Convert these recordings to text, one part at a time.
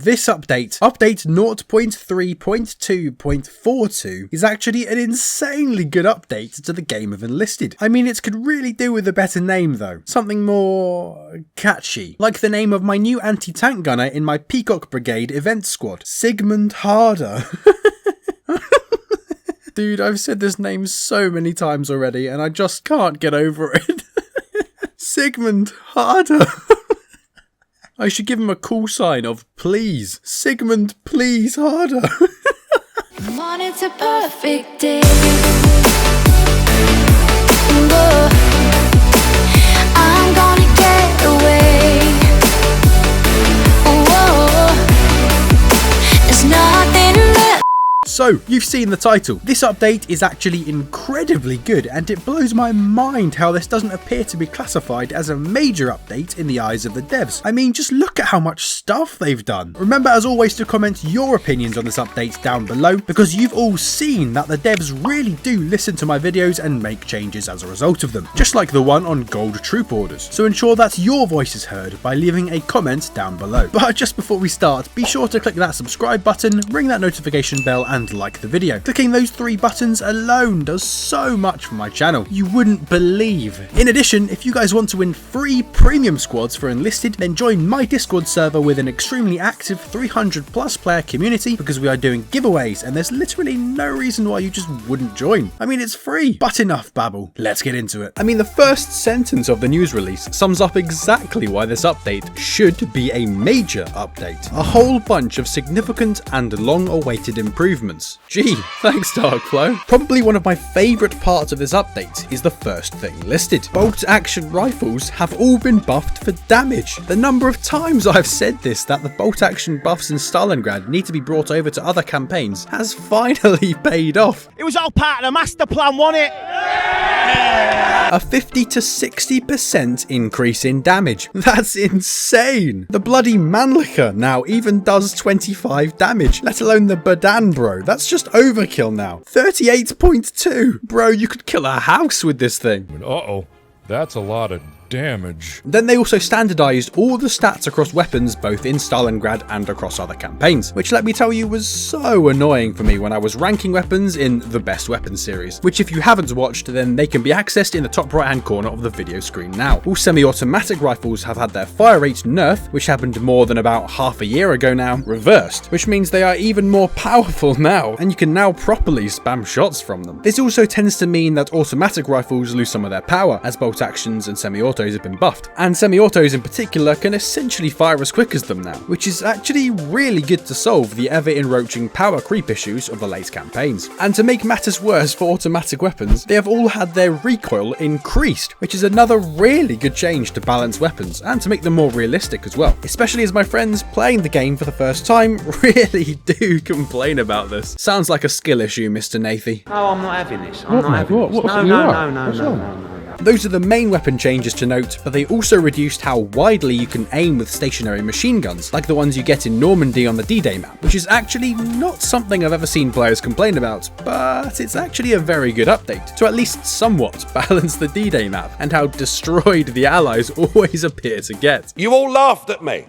this update 0.3.2.42, is actually an insanely good update to the game of Enlisted. I mean, it could really do with a better name though. Something more catchy. Like the name of my new anti-tank gunner in my Peacock Brigade event squad, Sigmund Harder. Dude, I've said this name so many times already and I just can't get over it. Sigmund Harder. I should give him a call sign of please. Sigmund, please, harder. I'm on, it's a perfect day. Whoa. I'm gonna get away. Whoa. There's nothing left. So, you've seen the title. This update is actually incredibly good, and it blows my mind how this doesn't appear to be classified as a major update in the eyes of the devs. I mean, just look at how much stuff they've done. Remember, as always, to comment your opinions on this update down below, because you've all seen that the devs really do listen to my videos and make changes as a result of them, just like the one on gold troop orders. So ensure that your voice is heard by leaving a comment down below. But just before we start, be sure to click that subscribe button, ring that notification bell, and like the video. Clicking those 3 buttons alone does so much for my channel. You wouldn't believe. In addition, if you guys want to win free premium squads for Enlisted, then join my Discord server with an extremely active 300+ player community, because we are doing giveaways and there's literally no reason why you just wouldn't join. I mean, it's free. But enough babble. Let's get into it. I mean, the first sentence of the news release sums up exactly why this update should be a major update. A whole bunch of significant and long-awaited improvements. Gee, thanks Darkflow. Probably one of my favourite parts of this update is the first thing listed. Bolt action rifles have all been buffed for damage. The number of times I've said this, that the bolt action buffs in Stalingrad need to be brought over to other campaigns, has finally paid off. It was all part of the master plan, wasn't it? A 50 to 60% increase in damage. That's insane. The bloody Mannlicher now even does 25 damage, let alone the Badan, bro. That's just overkill now. 38.2. Bro, you could kill a house with this thing. Uh-oh, that's a lot of damage. Then they also standardized all the stats across weapons both in Stalingrad and across other campaigns, which let me tell you was so annoying for me when I was ranking weapons in the Best Weapons series, which if you haven't watched, then they can be accessed in the top right hand corner of the video screen now. All semi-automatic rifles have had their fire rate nerf, which happened more than about half a year ago now, reversed, which means they are even more powerful now, and you can now properly spam shots from them. This also tends to mean that automatic rifles lose some of their power, as bolt actions and semi-autos have been buffed, and semi-autos in particular can essentially fire as quick as them now, which is actually really good to solve the ever-encroaching power creep issues of the late campaigns. And to make matters worse for automatic weapons, they have all had their recoil increased, which is another really good change to balance weapons and to make them more realistic as well, especially as my friends playing the game for the first time really do complain about this. Sounds like a skill issue, Mr. Nathy. No, I'm not having this. I'm not having this. No. Those are the main weapon changes to note, but they also reduced how widely you can aim with stationary machine guns, like the ones you get in Normandy on the D-Day map, which is actually not something I've ever seen players complain about, but it's actually a very good update to at least somewhat balance the D-Day map and how destroyed the Allies always appear to get. You all laughed at me.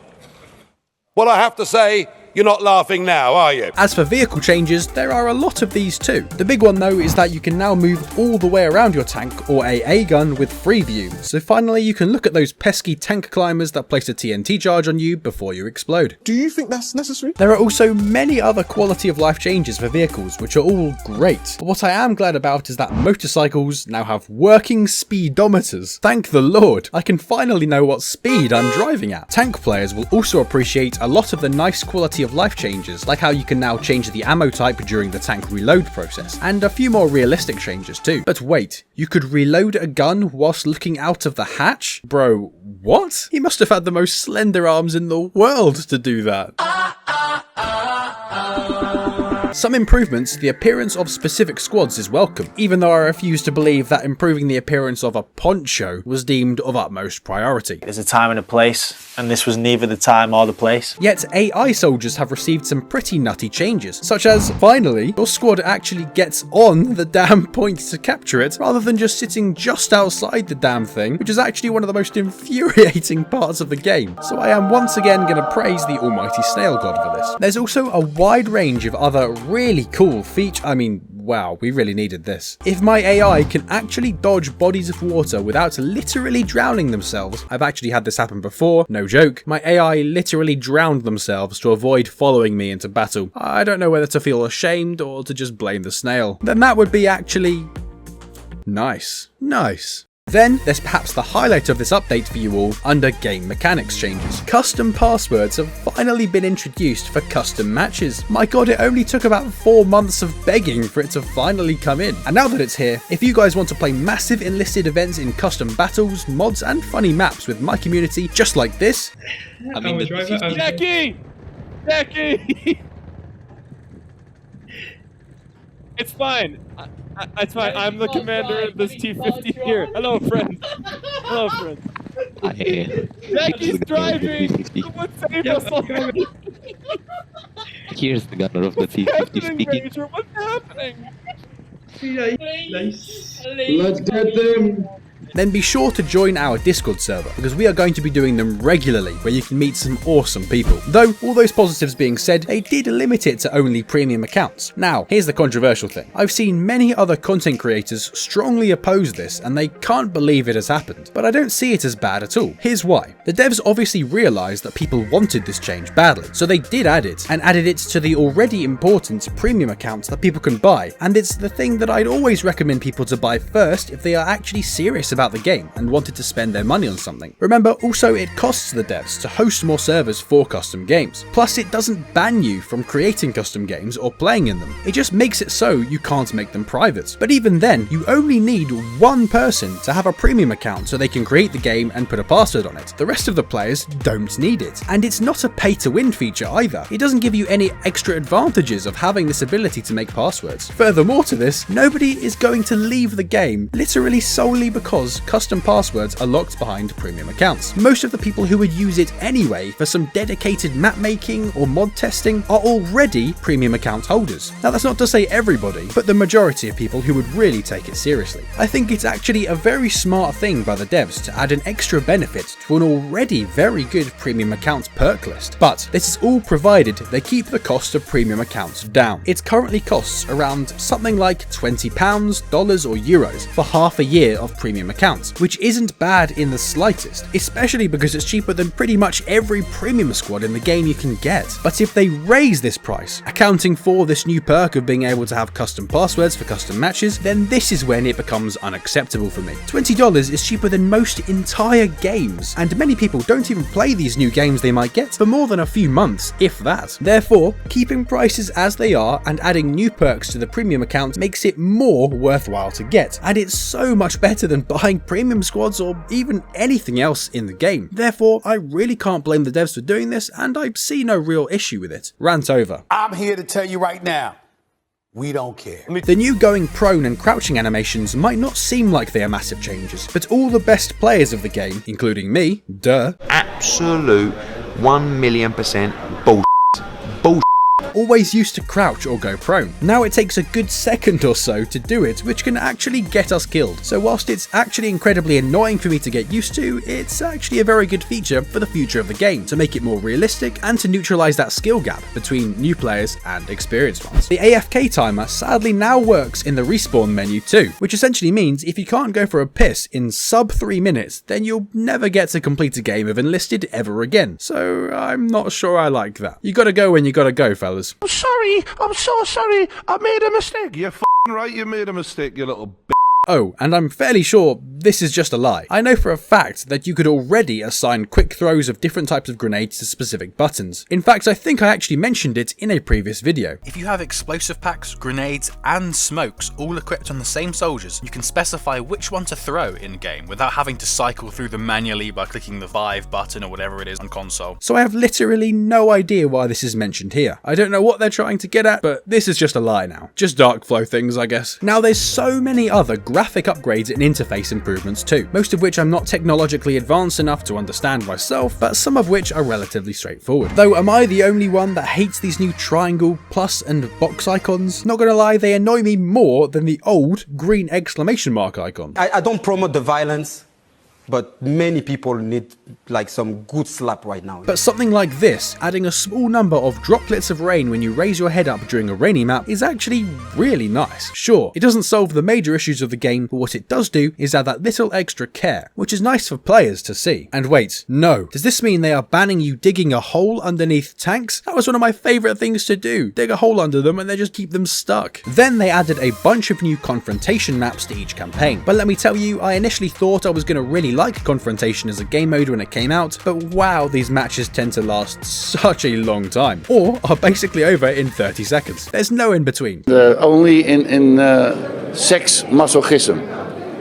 Well, I have to say, you're not laughing now, are you? As for vehicle changes, there are a lot of these too. The big one though is that you can now move all the way around your tank or AA gun with free view, so finally you can look at those pesky tank climbers that place a TNT charge on you before you explode. Do you think that's necessary? There are also many other quality of life changes for vehicles, which are all great, but what I am glad about is that motorcycles now have working speedometers. Thank the Lord, I can finally know what speed I'm driving at. Tank players will also appreciate a lot of the nice quality of life changes, like how you can now change the ammo type during the tank reload process, and a few more realistic changes too. But wait, you could reload a gun whilst looking out of the hatch? Bro, what? He must have had the most slender arms in the world to do that. Some improvements, the appearance of specific squads is welcome, even though I refuse to believe that improving the appearance of a poncho was deemed of utmost priority. There's a time and a place, and this was neither the time or the place. Yet AI soldiers have received some pretty nutty changes, such as, finally, your squad actually gets on the damn point to capture it, rather than just sitting just outside the damn thing, which is actually one of the most infuriating parts of the game. So I am once again going to praise the almighty snail god for this. There's also a wide range of other really cool features. I mean, wow, we really needed this. If my AI can actually dodge bodies of water without literally drowning themselves, I've actually had this happen before, no joke, my AI literally drowned themselves to avoid following me into battle. I don't know whether to feel ashamed or to just blame the snail. Then that would be actually nice. Nice. Then, there's perhaps the highlight of this update for you all under game mechanics changes. Custom passwords have finally been introduced for custom matches. My god, it only took about 4 months of begging for it to finally come in. And now that it's here, if you guys want to play massive enlisted events in custom battles, mods and funny maps with my community just like this... Jackie! Jackie! It's fine. It's fine. I'm the commander of this T-50 here. Hello, friend. Hello, friend. Jackie's driving. Someone save us already. Here's the gunner of the What's T-50 happening, speaking. Major? What's happening? Let's get them. Then be sure to join our Discord server, because we are going to be doing them regularly, where you can meet some awesome people. Though, all those positives being said, they did limit it to only premium accounts. Now, here's the controversial thing. I've seen many other content creators strongly oppose this, and they can't believe it has happened, but I don't see it as bad at all. Here's why. The devs obviously realised that people wanted this change badly, so they did add it, and added it to the already important premium accounts that people can buy, and it's the thing that I'd always recommend people to buy first if they are actually serious about the game and wanted to spend their money on something. Remember, also it costs the devs to host more servers for custom games. Plus, it doesn't ban you from creating custom games or playing in them. It just makes it so you can't make them private. But even then, you only need one person to have a premium account so they can create the game and put a password on it. The rest of the players don't need it. And it's not a pay-to-win feature either. It doesn't give you any extra advantages of having this ability to make passwords. Furthermore to this, nobody is going to leave the game literally solely because custom passwords are locked behind premium accounts. Most of the people who would use it anyway for some dedicated map making or mod testing are already premium account holders. Now that's not to say everybody, but the majority of people who would really take it seriously. I think it's actually a very smart thing by the devs to add an extra benefit to an already very good premium account perk list. But this is all provided they keep the cost of premium accounts down. It currently costs around something like £20, dollars or euros for half a year of premium accounts, which isn't bad in the slightest, especially because it's cheaper than pretty much every premium squad in the game you can get. But if they raise this price, accounting for this new perk of being able to have custom passwords for custom matches, then this is when it becomes unacceptable for me. $20 is cheaper than most entire games, and many people don't even play these new games they might get for more than a few months, if that. Therefore, keeping prices as they are and adding new perks to the premium account makes it more worthwhile to get, and it's so much better than buying premium squads or even anything else in the game. Therefore, I really can't blame the devs for doing this, and I see no real issue with it. Rant over. I'm here to tell you right now, we don't care. The new going prone and crouching animations might not seem like they are massive changes, but all the best players of the game, including me, absolute 1,000,000% bullshit. always used to crouch or go prone. Now it takes a good second or so to do it, which can actually get us killed. So whilst it's actually incredibly annoying for me to get used to, it's actually a very good feature for the future of the game, to make it more realistic and to neutralize that skill gap between new players and experienced ones. The AFK timer sadly now works in the respawn menu too, which essentially means if you can't go for a piss in sub 3 minutes, then you'll never get to complete a game of Enlisted ever again. So I'm not sure I like that. You gotta go when you gotta go, fellas. I'm sorry, I'm so sorry, I made a mistake. You're f***ing right, you made a mistake, you little b****. Oh, and I'm fairly sure this is just a lie. I know for a fact that you could already assign quick throws of different types of grenades to specific buttons. In fact, I think I actually mentioned it in a previous video. If you have explosive packs, grenades, and smokes all equipped on the same soldiers, you can specify which one to throw in-game without having to cycle through them manually by clicking the 5 button or whatever it is on console. So I have literally no idea why this is mentioned here. I don't know what they're trying to get at, but this is just a lie now. Just Darkflow things, I guess. Now there's so many other graphic upgrades and interface improvements too, most of which I'm not technologically advanced enough to understand myself, but some of which are relatively straightforward. Though am I the only one that hates these new triangle, plus and box icons? Not gonna lie, they annoy me more than the old green exclamation mark icon. I don't promote the violence, but many people need like some good slap right now. But something like this, adding a small number of droplets of rain when you raise your head up during a rainy map, is actually really nice. Sure, it doesn't solve the major issues of the game, but what it does do is add that little extra care, which is nice for players to see. And wait, no, does this mean they are banning you digging a hole underneath tanks? That was one of my favourite things to do, dig a hole under them and then just keep them stuck. Then they added a bunch of new confrontation maps to each campaign, but let me tell you, I initially thought I was going to really like confrontation as a game mode when it came out, but wow, these matches tend to last such a long time, or are basically over in 30 seconds. There's no in between. Only in sex masochism,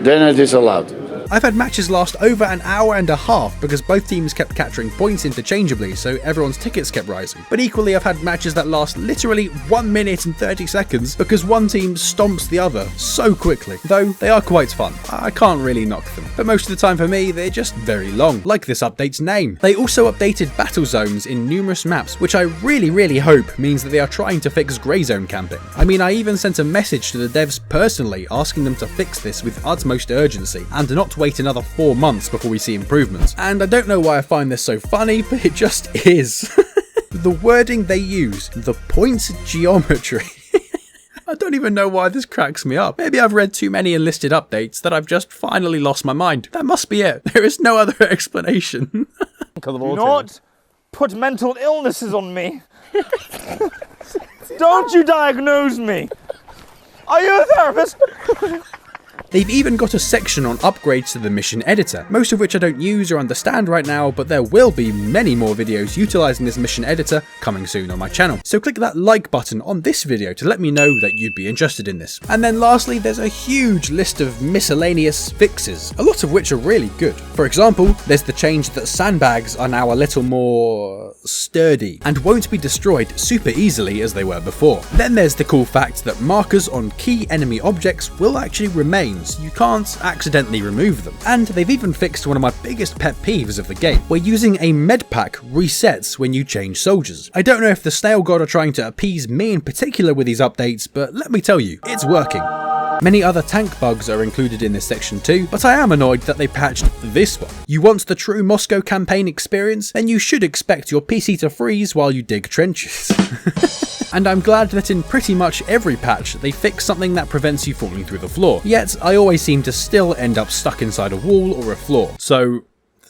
then it is allowed. I've had matches last over an hour and a half because both teams kept capturing points interchangeably, so everyone's tickets kept rising. But equally, I've had matches that last literally 1 minute and 30 seconds because one team stomps the other so quickly. Though they are quite fun, I can't really knock them. But most of the time for me, they're just very long, like this update's name. They also updated battle zones in numerous maps, which I really hope means that they are trying to fix grey zone camping. I mean, I even sent a message to the devs personally asking them to fix this with utmost urgency and not to wait another 4 months before we see improvements. And I don't know why I find this so funny, but it just is. The wording they use, the points geometry. I don't even know why this cracks me up. Maybe I've read too many Enlisted updates that I've just finally lost my mind. That must be it. There is no other explanation. Do not put mental illnesses on me. Don't you diagnose me. Are you a therapist? They've even got a section on upgrades to the mission editor, most of which I don't use or understand right now, but there will be many more videos utilising this mission editor coming soon on my channel. So click that like button on this video to let me know that you'd be interested in this. And then lastly, there's a huge list of miscellaneous fixes, a lot of which are really good. For example, there's the change that sandbags are now a little more sturdy and won't be destroyed super easily as they were before. Then there's the cool fact that markers on key enemy objects will actually remain, so you can't accidentally remove them. And they've even fixed one of my biggest pet peeves of the game, where using a med pack resets when you change soldiers. I don't know if the Snail God are trying to appease me in particular with these updates, but let me tell you, it's working. Many other tank bugs are included in this section too, but I am annoyed that they patched this one. You want the true Moscow campaign experience? Then you should expect your PC to freeze while you dig trenches. And I'm glad that in pretty much every patch they fix something that prevents you falling through the floor, yet I always seem to still end up stuck inside a wall or a floor. So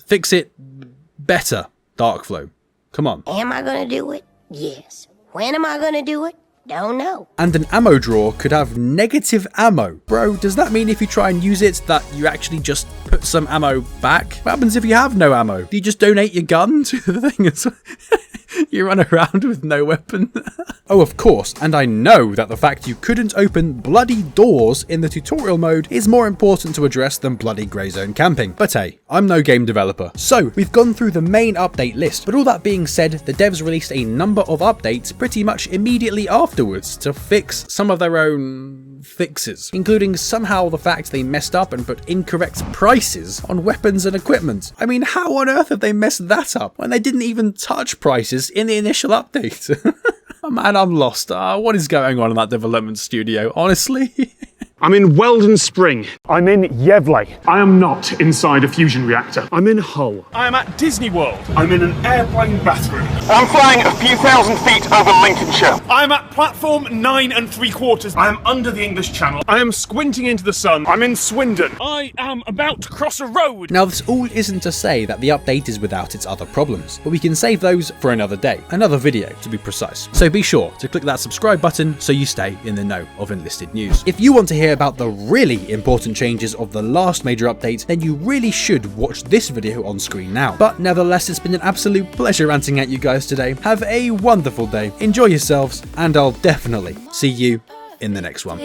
fix it better, Darkflow. Come on. Am I gonna do it? Yes. When am I gonna do it? Don't know. And an ammo drawer could have negative ammo. Bro, does that mean if you try and use it that you actually just put some ammo back? What happens if you have no ammo? Do you just donate your gun to the thing? You run around with no weapon. Oh, of course, and I know that the fact you couldn't open bloody doors in the tutorial mode is more important to address than bloody grey zone camping. But hey, I'm no game developer. So, we've gone through the main update list, but all that being said, the devs released a number of updates pretty much immediately afterwards to fix some of their own fixes, including somehow the fact they messed up and put incorrect prices on weapons and equipment. I mean, how on earth have they messed that up when they didn't even touch prices in the initial update? Oh man, I'm lost. What is going on in that development studio, honestly? I'm in Weldon Spring. I'm in Yevley. I am not inside a fusion reactor. I'm in Hull. I am at Disney World. I'm in an airplane bathroom. I'm flying a few thousand feet over Lincolnshire. I'm at platform 9 3/4. I am under the English Channel. I am squinting into the sun. I'm in Swindon. I am about to cross a road. Now, this all isn't to say that the update is without its other problems, but we can save those for another day, another video to be precise. So be sure to click that subscribe button so you stay in the know of Enlisted news. If you want to hear about the really important changes of the last major update, then you really should watch this video on screen now. But nevertheless, it's been an absolute pleasure ranting at you guys today. Have a wonderful day, enjoy yourselves, and I'll definitely see you in the next one.